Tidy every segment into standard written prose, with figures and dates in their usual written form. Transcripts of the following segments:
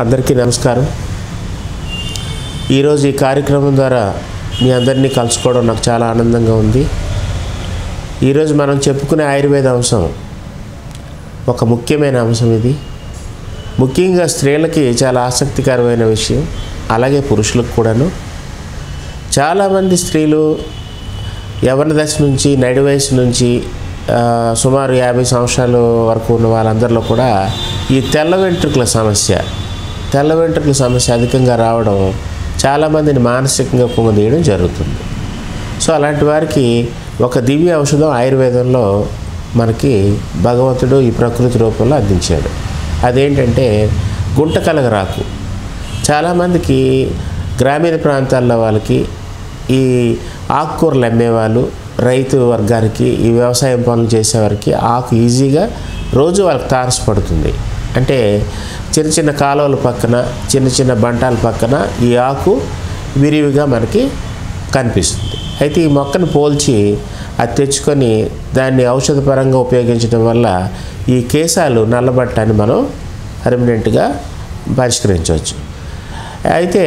అందరికీ నమస్కారం. ఈరోజు ఈ కార్యక్రమం ద్వారా మీ అందరినీ కలుసుకోవడం నాకు చాలా ఆనందంగా ఉంది. ఈరోజు మనం చెప్పుకునే ఆయుర్వేద అంశం ఒక ముఖ్యమైన అంశం. ఇది ముఖ్యంగా స్త్రీలకి చాలా ఆసక్తికరమైన విషయం, అలాగే పురుషులకు కూడాను. చాలామంది స్త్రీలు యవ్వన దశ నుంచి నడి వయసు నుంచి సుమారు 50 సంవత్సరాల వరకు ఉన్న వాళ్ళందరిలో కూడా ఈ తెల్ల వెంట్రుకల సమస్య అధికంగా రావడం చాలామందిని మానసికంగా కుంగదీయడం జరుగుతుంది. సో అలాంటి వారికి ఒక దివ్య ఔషధం ఆయుర్వేదంలో మనకి భగవంతుడు ఈ ప్రకృతి రూపంలో అందించాడు. అదేంటంటే గుంటకలగరాకు. చాలామందికి గ్రామీణ ప్రాంతాల్లో వాళ్ళకి ఈ ఆకుకూరలు అమ్మేవాళ్ళు, రైతు వర్గానికి, ఈ వ్యవసాయం పనులు చేసేవారికి ఆకు ఈజీగా రోజు వాళ్ళకి తారసపడుతుంది. అంటే చిన్న చిన్న కాలువల పక్కన, చిన్న చిన్న బంటాల పక్కన ఈ ఆకు విరివిగా మనకి కనిపిస్తుంది. అయితే ఈ మొక్కను పోల్చి అది తెచ్చుకొని దాన్ని ఔషధపరంగా ఉపయోగించడం వల్ల ఈ కేశాలు నల్లబట్టాన్ని మనం పర్మనెంట్గా పరిష్కరించవచ్చు. అయితే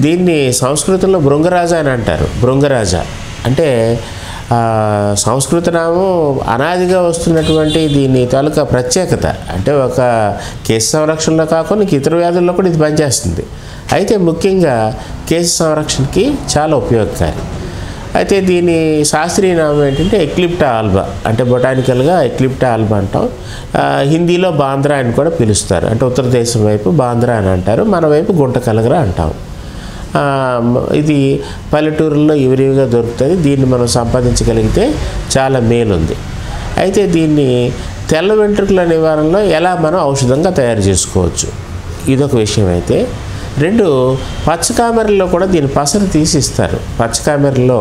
దీన్ని సంస్కృతంలో భృంగరాజ అని అంటారు. భృంగరాజ అంటే సంస్కృత నామం అనాదిగా వస్తున్నటువంటి దీని తాలూకా ప్రత్యేకత. అంటే ఒక కేశ సంరక్షణలో కాకుండా ఇతర వ్యాధుల్లో కూడా ఇది పనిచేస్తుంది. అయితే ముఖ్యంగా కేశ సంరక్షణకి చాలా ఉపయోగకారి. అయితే దీని శాస్త్రీయ నామం ఏంటంటే ఎక్లిప్టా ఆల్బా, అంటే బొటానికల్గా ఎక్లిప్టా ఆల్బా అంటాం. హిందీలో బాంద్రా అని కూడా పిలుస్తారు. అంటే ఉత్తర దేశం వైపు బాంద్రా అని అంటారు, మన వైపు గుంటకలగరా అంటాం. ఇది పల్లెటూరుల్లో విరివిగా దొరుకుతుంది. దీన్ని మనం సంపాదించగలిగితే చాలా మేలుంది. అయితే దీన్ని తెల్ల వెంట్రుకల నివారణలో ఎలా మనం ఔషధంగా తయారు చేసుకోవచ్చు, ఇదొక విషయం. అయితే పచ్చకామెరల్లో కూడా దీని పసరు తీసిస్తారు. పచ్చకామెరల్లో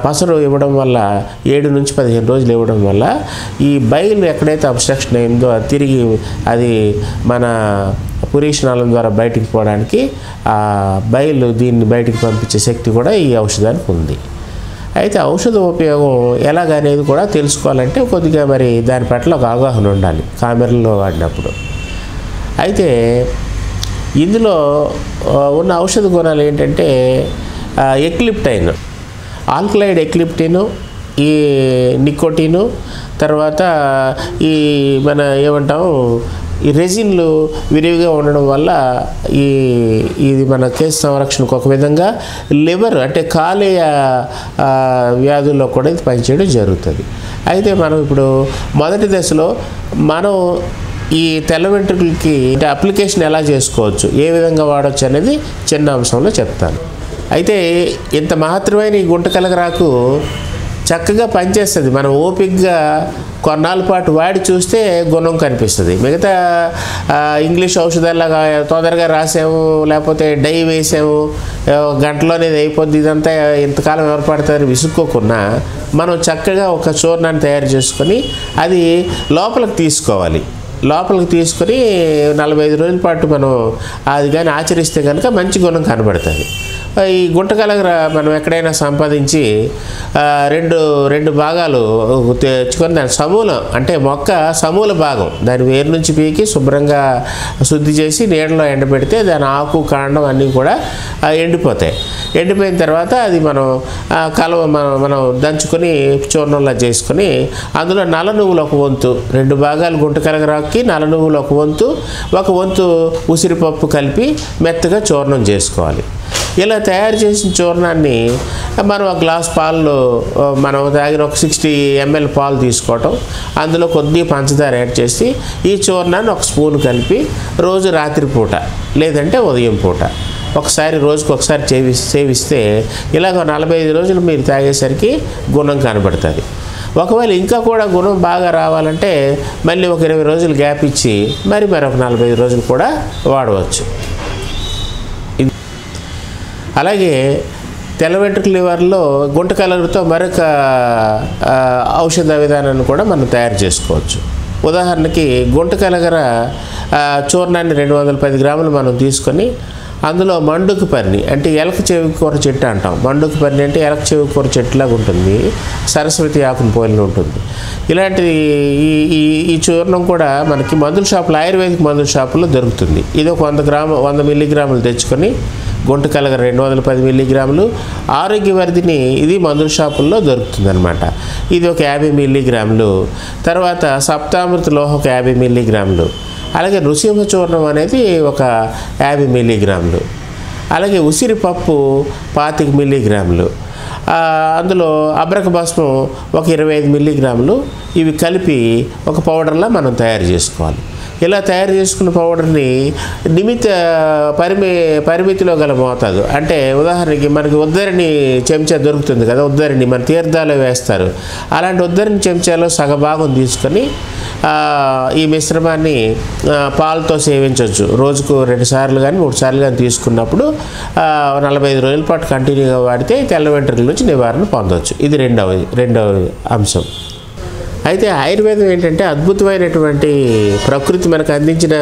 పసరు ఇవ్వడం వల్ల 7 నుంచి 15 రోజులు ఇవ్వడం వల్ల ఈ బైల్ ఎక్కడైతే అబ్స్ట్రక్షన్ అయిందో అది తిరిగి అది మన పురీషనాళం ద్వారా బయటికి పోవడానికి ఆ బైల్ దీన్ని బయటికి పంపించే శక్తి కూడా ఈ ఔషధానికి ఉంది. అయితే ఔషధ ఉపయోగం ఎలాగనేది కూడా తెలుసుకోవాలంటే కొద్దిగా మరి దాని పట్ల ఒక అవగాహన ఉండాలి కామెరల్లో వాడినప్పుడు. అయితే ఇందులో ఉన్న ఔషధ గుణాలు ఏంటంటే ఎక్లిప్టైన్, ఆల్కలైడ్ ఎక్లిప్టిన్, ఈ నికోటిను, తర్వాత ఈ మన ఏమంటాము ఈ రెజిన్లు విరివిగా ఉండడం వల్ల ఇది మన కేశ సంరక్షణకు ఒక విధంగా లివర్ అంటే కాలేయ వ్యాధుల్లో కూడా ఇది పనిచేయడం జరుగుతుంది. అయితే మనం ఇప్పుడు మొదటి దశలో మనం ఈ తెల్ల వెంట్రుకలకి అప్లికేషన్ ఎలా చేసుకోవచ్చు, ఏ విధంగా వాడవచ్చు అనేది చిన్న అంశంలో చెప్తాను. అయితే ఇంత మహత్తరమైన ఈ గుంటకలగరాకు చక్కగా పనిచేస్తుంది. మనం ఓపికగా కొన్నాళ్ళ పాటు వాడి చూస్తే గుణం కనిపిస్తుంది. మిగతా ఇంగ్లీష్ ఔషధాలాగా తొందరగా రాసాము, లేకపోతే డై వేసాము, గంటలోనే అయిపోద్ది, ఇదంతా ఇంతకాలం ఎవరు పడతారు విసుక్కోకుండా మనం చక్కగా ఒక చూర్ణాన్ని తయారు చేసుకొని అది లోపలికి తీసుకొని 45 రోజుల పాటు మనం అది కానీ ఆచరిస్తే కనుక మంచి గుణం కనబడుతుంది. ఈ గుంటకలగర మనం ఎక్కడైనా సంపాదించి రెండు భాగాలు తెచ్చుకొని దాని సమూలం అంటే మొక్క సమూల భాగం దాని వేరు నుంచి పీకి శుభ్రంగా శుద్ధి చేసి నీడలో ఎండబెడితే దాని ఆకు కాండం అన్నీ కూడా ఎండిపోతాయి. ఎండిపోయిన తర్వాత అది మనం దంచుకొని చూర్ణంలా చేసుకొని అందులో నల్ల నువ్వులు ఒక వంతు, 2 భాగాలు గుంటకలగరాకి నల్ల నువ్వులు ఒక వంతు ఉసిరిపప్పు కలిపి మెత్తగా చూర్ణం చేసుకోవాలి. ఇలా తయారు చేసిన చూర్ణాన్ని మనం ఒక గ్లాస్ పాలు మనం తాగిన ఒక 60 ml పాలు తీసుకోవటం, అందులో కొద్దిగా పంచదార యాడ్ చేసి ఈ చూర్ణాన్ని ఒక స్పూన్ కలిపి రోజు రాత్రిపూట లేదంటే ఉదయం పూట రోజుకు ఒకసారి సేవిస్తే ఇలాగ 45 రోజులు మీరు తాగేసరికి గుణం కనబడుతుంది. ఒకవేళ ఇంకా కూడా గుణం బాగా రావాలంటే మళ్ళీ ఒక 20 రోజులు గ్యాప్ ఇచ్చి మరొక 45 రోజులు కూడా వాడవచ్చు. అలాగే తెల్ల వెంట్రుకల లివర్లో గుంటకలగరతో మరొక ఔషధ విధానాన్ని కూడా మనం తయారు చేసుకోవచ్చు. ఉదాహరణకి గుంటకలగర చూర్ణాన్ని 210 గ్రాములు మనం తీసుకొని అందులో మండుకు పర్ణి అంటే ఎలక చెవి కూర చెట్టు అంటాం. మండుకు పర్ణి అంటే ఎలక చెవి కూర చెట్టులాగా ఉంటుంది, సరస్వతి ఆకును పోలిన ఉంటుంది. ఇలాంటి ఈ చూర్ణం కూడా మనకి మందుల షాపులో, ఆయుర్వేదిక్ మందుల షాపులో దొరుకుతుంది. ఇది ఒక 100 మిల్లీగ్రాములు తెచ్చుకొని, గుంటకలగర 210 మిల్లీగ్రాములు, ఆరోగ్యవర్ధిని ఇది మందుల షాపుల్లో దొరుకుతుంది అనమాట. ఇది ఒక 50 మిల్లీగ్రాములు. తర్వాత సప్తామృత లోహ ఒక 50 మిల్లీగ్రాములు. అలాగే నృసింహ చూర్ణం అనేది ఒక 50 మిల్లీగ్రాములు. అలాగే ఉసిరి పప్పు 25 మిల్లీగ్రాములు. అందులో అబ్రక భస్మం ఒక 25 మిల్లీగ్రాములు. ఇవి కలిపి ఒక పౌడర్లా మనం తయారు చేసుకోవాలి. ఇలా తయారు చేసుకున్న పౌడర్ని పరిమితిలో గల మోతాదు, అంటే ఉదాహరణకి మనకి ఉద్దరిని చెంచా దొరుకుతుంది కదా, ఉద్దరిని మన తీర్థాలు వేస్తారు, అలాంటి ఉద్దరిని చెంచాలో సగభాగం తీసుకొని ఈ మిశ్రమాన్ని పాలతో సేవించవచ్చు. రోజుకు 2 సార్లు కానీ 3 సార్లు కానీ తీసుకున్నప్పుడు 45 రోజుల పాటు కంటిన్యూగా వాడితే తెల్ల వెంట్రుకల నుంచి నివారణ పొందవచ్చు. ఇది రెండవ అంశం. అయితే ఆయుర్వేదం ఏంటంటే అద్భుతమైనటువంటి ప్రకృతి మనకు అందించిన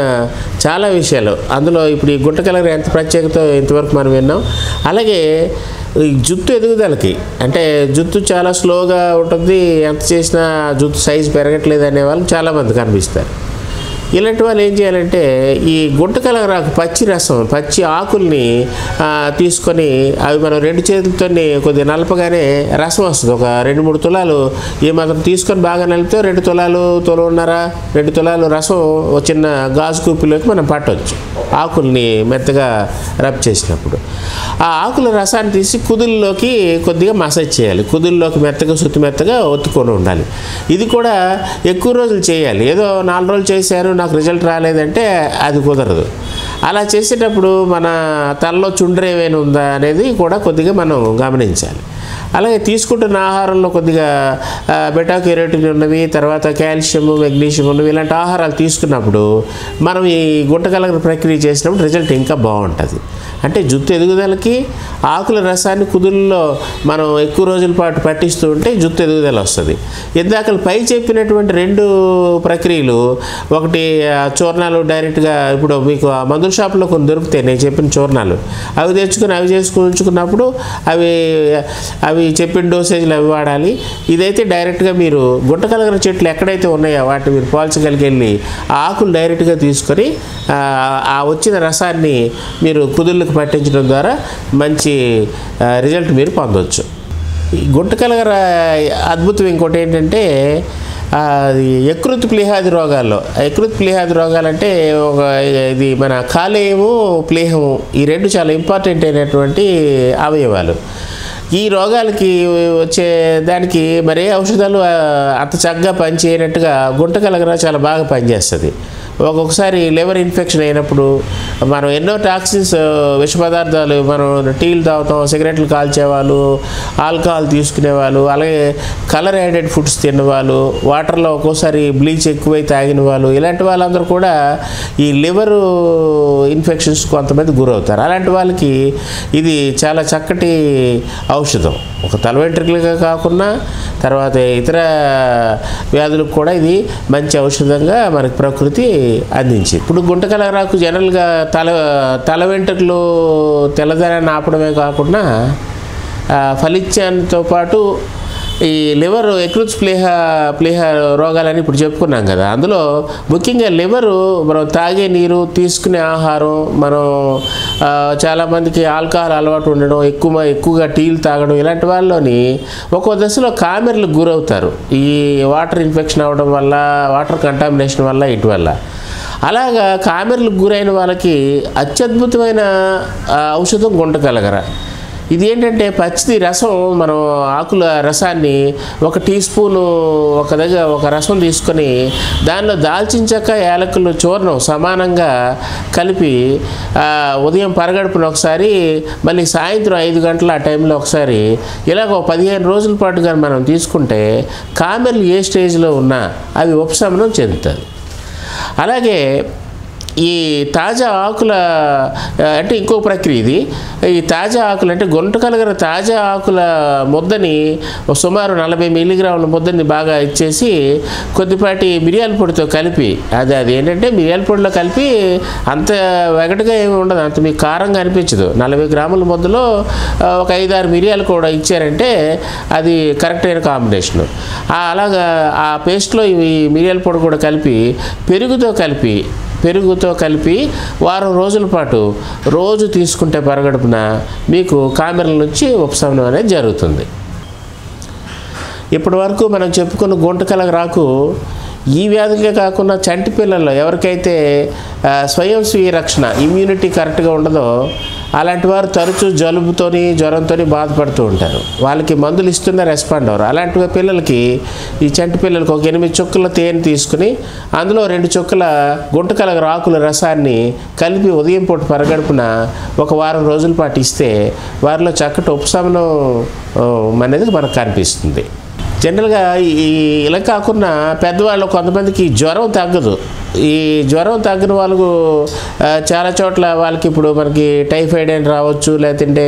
చాలా విషయాలు. అందులో ఇప్పుడు ఈ గుంటకలగర ఎంత ప్రత్యేకత ఇంతవరకు మనం విన్నాం. అలాగే ఈ జుట్టు ఎదుగుదలకి, అంటే జుట్టు చాలా స్లోగా ఉంటుంది, ఎంత చేసినా జుట్టు సైజు పెరగట్లేదు అనే వాళ్ళు చాలామంది కనిపిస్తారు. ఇలాంటి వాళ్ళు ఏం చేయాలంటే ఈ గుంటకలగరాకు పచ్చి రసం, పచ్చి ఆకుల్ని తీసుకొని అవి మనం 2 చేతులతో కొద్దిగా నలపగానే రసం వస్తుంది. ఒక 2-3 తులాలు ఈ మాత్రం తీసుకొని బాగా నలిపితే 2 తులాలు, 2 తులాలు రసం ఒక చిన్న గాజు కూపిలోకి మనం పట్టవచ్చు. ఆకుల్ని మెత్తగా రబ్ చేసినప్పుడు ఆ ఆకుల రసాన్ని తీసి కుదుల్లోకి కొద్దిగా మసాజ్ చేయాలి. కుదుల్లోకి మెత్తగా ఒత్తుకొని ఉండాలి. ఇది కూడా ఎక్కువ రోజులు చేయాలి. ఏదో 4 రోజులు చేశారు, నాకు రిజల్ట్ రాలేదంటే అది కుదరదు. అలా చేసేటప్పుడు మన తలలో చుండ్రు ఏమైనా ఉందా అనేది కూడా కొద్దిగా మనం గమనించాలి. అలాగే తీసుకుంటున్న ఆహారంలో కొద్దిగా బెటా కెరోటిన్ ఉన్నవి, తర్వాత కాల్షియం, మెగ్నీషియం ఉన్నవి, ఇలాంటి ఆహారాలు తీసుకున్నప్పుడు మనం ఈ గుంటకలగర ప్రక్రియ చేసినప్పుడు రిజల్ట్ ఇంకా బాగుంటుంది. అంటే జుట్టు ఎదుగుదలకి ఆకుల రసాన్ని కుదుల్లో మనం ఎక్కువ రోజుల పాటు పట్టిస్తూ ఉంటే జుట్టు ఎదుగుదల వస్తుంది. ఇందాక పై చెప్పినటువంటి 2 ప్రక్రియలు, ఒకటి చూర్ణాలు డైరెక్ట్గా ఇప్పుడు మీకు మందుల షాపులో కొన్ని దొరుకుతాయి నేను చెప్పిన చూర్ణాలు, అవి తెచ్చుకొని అవి చేసుకుని ఉంచుకున్నప్పుడు అవి చెప్పిన డోసేజ్లు అవి వాడాలి. ఇదైతే డైరెక్ట్గా మీరు గుంటకలగర చెట్లు ఎక్కడైతే ఉన్నాయో వాటిని మీరు పోల్చగలిగి ఆ ఆకులు డైరెక్ట్గా తీసుకొని ఆ వచ్చిన రసాన్ని మీరు కుదుళ్ళకు పట్టించడం ద్వారా మంచి రిజల్ట్ మీరు పొందవచ్చు. ఈ గుంటకలగర అద్భుతం ఇంకోటి ఏంటంటే యకృత్ ప్లీహాది రోగాల్లో, యకృత్ ప్లీహాది రోగాలంటే ఇది మన కాలేయము, ప్లీహము, ఈ 2 చాలా ఇంపార్టెంట్ అయినటువంటి అవయవాలు. ఈ రోగాలకి వచ్చే దానికి మరే ఔషధాలు అంత చక్కగా పనిచేయనట్టుగా గుంటకలగర చాలా బాగా పనిచేస్తుంది. ఒక్కొక్కసారి లివర్ ఇన్ఫెక్షన్ అయినప్పుడు మనం ఎన్నో టాక్సిన్స్, విష పదార్థాలు, మనం టీలు తాగుతాం, సిగరెట్లు కాల్చేవాళ్ళు, ఆల్కహాల్ తీసుకునేవాళ్ళు, అలాగే కలర్ యాడెడ్ ఫుడ్స్ తిన్నవాళ్ళు, వాటర్లో ఒక్కోసారి బ్లీచ్ ఎక్కువై తాగిన వాళ్ళు, ఇలాంటి వాళ్ళందరూ కూడా ఈ లివర్ ఇన్ఫెక్షన్స్ కొంతమంది గురవుతారు. అలాంటి వాళ్ళకి ఇది చాలా చక్కటి ఔషధం. ఒక తల వెంట్రుకలుగా కాకుండా తర్వాత ఇతర వ్యాధులకు కూడా ఇది మంచి ఔషధంగా మనకి ప్రకృతి అందించింది. ఇప్పుడు గుంటకలగరాకు జనరల్గా తల వెంట్రుకలు తెల్లదనాన్ని ఆపడమే కాకుండా ఫలిత్యాన్నితో పాటు ఈ లివర్ యకృత్ ప్లీహ రోగాలని ఇప్పుడు చెప్పుకున్నాం కదా, అందులో ముఖ్యంగా లివరు మనం తాగే నీరు, తీసుకునే ఆహారం, మనం చాలామందికి ఆల్కహాల్ అలవాటు ఉండడం, ఎక్కువగా టీలు తాగడం, ఇలాంటి వాళ్ళలోని ఒక్కో దశలో కామెర్లకు గురవుతారు. ఈ వాటర్ ఇన్ఫెక్షన్ అవ్వడం వల్ల, వాటర్ కంటామినేషన్ వల్ల, ఇటు వల్ల. అలాగా కామెర్లకు గురైన వాళ్ళకి అత్యద్భుతమైన ఔషధం గుంటకలగర. ఇది ఏంటంటే పచ్చిది రసం, మనం ఆకుల రసాన్ని 1 టీ స్పూను ఒక రసం తీసుకొని దానిలో దాల్చిన చెక్క, యాలకులు చూర్ణం సమానంగా కలిపి ఉదయం పరగడుపున ఒకసారి, మళ్ళీ సాయంత్రం 5 గంటల ఆ టైంలో ఒకసారి, ఇలాగ 15 రోజుల పాటుగా మనం తీసుకుంటే కామెర్లు ఏ స్టేజ్లో ఉన్నా అవి ఉపశమనం చెందుతాయి. అలాగే ఈ తాజా ఆకుల అంటే ఇంకో ప్రక్రియ ఇది. ఈ తాజా ఆకులు అంటే గుంటకలగర తాజా ఆకుల ముద్దని సుమారు 40 మిల్లీగ్రాముల ముద్దని బాగా ఇచ్చేసి కొద్దిపాటి మిరియాల పొడితో కలిపి అది ఏంటంటే మిరియాల పొడిలో కలిపి అంత వెగటగా ఏమి ఉండదు, అంత మీకు కారంగా అనిపించదు. 40 గ్రాముల ముద్దలో ఒక 5-6 మిరియాలు కూడా ఇచ్చారంటే అది కరెక్ట్ అయిన కాంబినేషను. అలాగా ఆ పేస్ట్లో ఈ మిరియాల పొడి కూడా కలిపి పెరుగుతో కలిపి వారం రోజుల పాటు రోజు తీసుకుంటే పరగడుపున మీకు కామెరల నుంచి ఉపశమనం అనేది జరుగుతుంది. ఇప్పటి వరకు మనం చెప్పుకున్న గుంటకలగరాకు ఈ వ్యాధులకే కాకుండా చంటి పిల్లల్లో ఎవరికైతే స్వయం స్వీయ రక్షణ ఇమ్యూనిటీ కరెక్ట్గా ఉండదో అలాంటి వారు తరచూ జలుబుతోని జ్వరంతో బాధపడుతూ ఉంటారు. వాళ్ళకి మందులు ఇస్తున్న రెస్పాండ్ అవ్వరు. అలాంటి పిల్లలకి ఈ చంటి పిల్లలకి ఒక 8 చుక్కల తేనె తీసుకుని అందులో 2 చుక్కల గుంటకలగర ఆకుల రసాన్ని కలిపి ఉదయం పూట పరగడుపున ఒక వారం రోజుల పాటు ఇస్తే వారిలో చక్కటి ఉపశమనం అనేది మనకు కనిపిస్తుంది. జనరల్గా ఇలా కాకుండా పెద్దవాళ్ళు కొంతమందికి జ్వరం తగ్గదు. ఈ జ్వరం తగ్గిన వాళ్ళకు చాలా చోట్ల వాళ్ళకి ఇప్పుడు మనకి టైఫాయిడ్ అని రావచ్చు, లేదంటే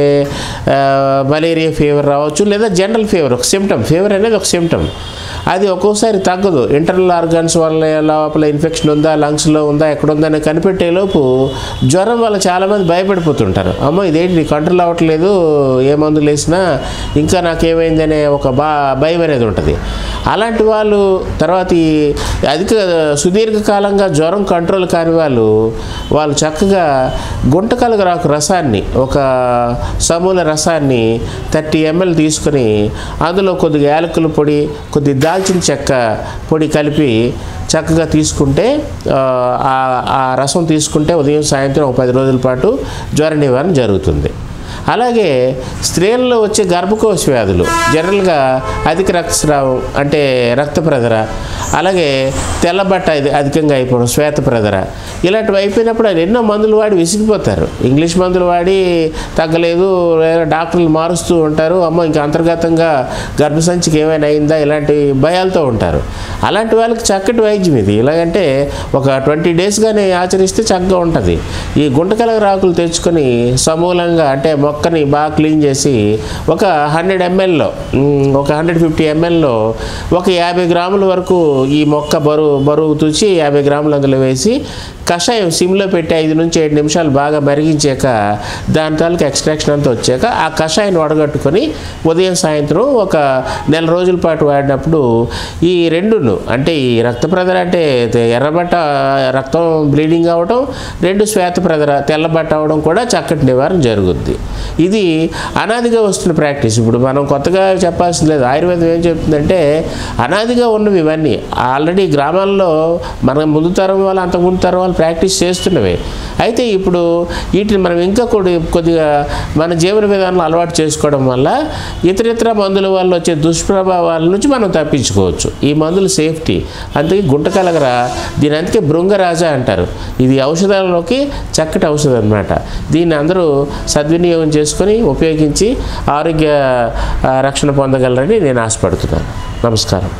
మలేరియా ఫీవర్ రావచ్చు, లేదా జనరల్ ఫీవర్ ఒక సిమ్టమ్. ఫీవర్ అనేది ఒక సిమ్టమ్. అది ఒక్కోసారి తగ్గదు. ఇంటర్నల్ ఆర్గాన్స్ వల్ల లోపల ఇన్ఫెక్షన్ ఉందా, లంగ్స్లో ఉందా, ఎక్కడ ఉందని కనిపెట్టేలోపు జ్వరం వల్ల చాలామంది భయపడిపోతుంటారు. అమ్మో ఇదేంటి కంట్రోల్ అవ్వట్లేదు, ఏ మందులు వేసినా ఇంకా నాకేమైందనే ఒక భయం అనేది ఉంటుంది. అలాంటి వాళ్ళు తర్వాత ఈ అధిక సుదీర్ఘకాలంగా జ్వరం కంట్రోల్ కాని వాళ్ళు చక్కగా గుంటకలగరాకు రసాన్ని ఒక సమూల రసాన్ని 30 ml తీసుకొని అందులో కొద్దిగా యాలకుల పొడి, కొద్ది దాల్చిన చెక్క పొడి కలిపి చక్కగా తీసుకుంటే ఆ రసం తీసుకుంటే ఉదయం సాయంత్రం ఒక 10 రోజుల పాటు జ్వర నివారణ జరుగుతుంది. అలాగే స్త్రీలలో వచ్చే గర్భకోశ వ్యాధులు జనరల్గా అధిక రక్తస్రావం అంటే రక్త ప్రదర, అలాగే తెల్లబట్ట అధికంగా అయిపోవడం శ్వేత ప్రదర, ఇలాంటివి అయిపోయినప్పుడు ఎన్నో మందులు వాడి విసిగిపోతారు. ఇంగ్లీష్ మందులు వాడి తగ్గలేదు, డాక్టర్లు మారుస్తూ ఉంటారు. అమ్మో ఇంకా అంతర్గతంగా గర్భసంచికి ఏమైనా అయిందా, ఇలాంటి భయాలతో ఉంటారు. అలాంటి వాళ్ళకి చక్కటి వైద్యం ఇది. ఎలాగంటే ఒక 20 daysగానే ఆచరిస్తే చక్కగా ఉంటుంది. ఈ గుంటకలగర ఆకులు తెచ్చుకొని సమూలంగా అంటే మొక్కని బాగా క్లీన్ చేసి ఒక 100 mlలో ఒక 150 mlలో ఒక 50 గ్రాముల వరకు ఈ మొక్క బరువు తూచి 50 గ్రాములు అందులో వేసి కషాయం సిమ్లో పెట్టి 5 నుంచి 7 నిమిషాలు బాగా మరిగించాక దాని తాలూకు ఎక్స్ట్రాక్షన్ అంతా వచ్చాక ఆ కషాయాన్ని వడగట్టుకొని ఉదయం సాయంత్రం ఒక 1 రోజుల పాటు వాడినప్పుడు ఈ రెండును అంటే ఈ రక్త ప్రదర అంటే ఎర్రబట్ట రక్తం బ్లీడింగ్ అవ్వడం, 2 శ్వేత ప్రదర తెల్లబట్ట అవ్వడం కూడా చక్కటి నివారణ జరుగుద్ది. ఇది అనాదిగా వస్తున్న ప్రాక్టీస్. ఇప్పుడు మనం కొత్తగా చెప్పాల్సింది లేదు. ఆయుర్వేదం ఏం చెప్తుందంటే అనాదిగా ఉన్నవి ఇవన్నీ ఆల్రెడీ గ్రామాల్లో మన ముందు తరం వాళ్ళు అంతకు ముందు తరం వాళ్ళు ప్రాక్టీస్ చేస్తున్నవే. అయితే ఇప్పుడు వీటిని మనం ఇంకా కొద్దిగా మన జీవన విధానంలో అలవాటు చేసుకోవడం వల్ల ఇతర మందుల వల్ల వచ్చే దుష్ప్రభావాల నుంచి మనం తప్పించుకోవచ్చు. ఈ మందులు సేఫ్టీ. అందుకే గుంటకలగర దీని అందుకే భృంగరాజా అంటారు. ఇది ఔషధాలలోకి చక్కటి ఔషధం అన్నమాట. దీన్ని అందరూ సద్వినియోగం చేసుకొని ఉపయోగించి ఆరోగ్య రక్షణ పొందగలరని నేను ఆశపడుతున్నాను. నమస్కారం.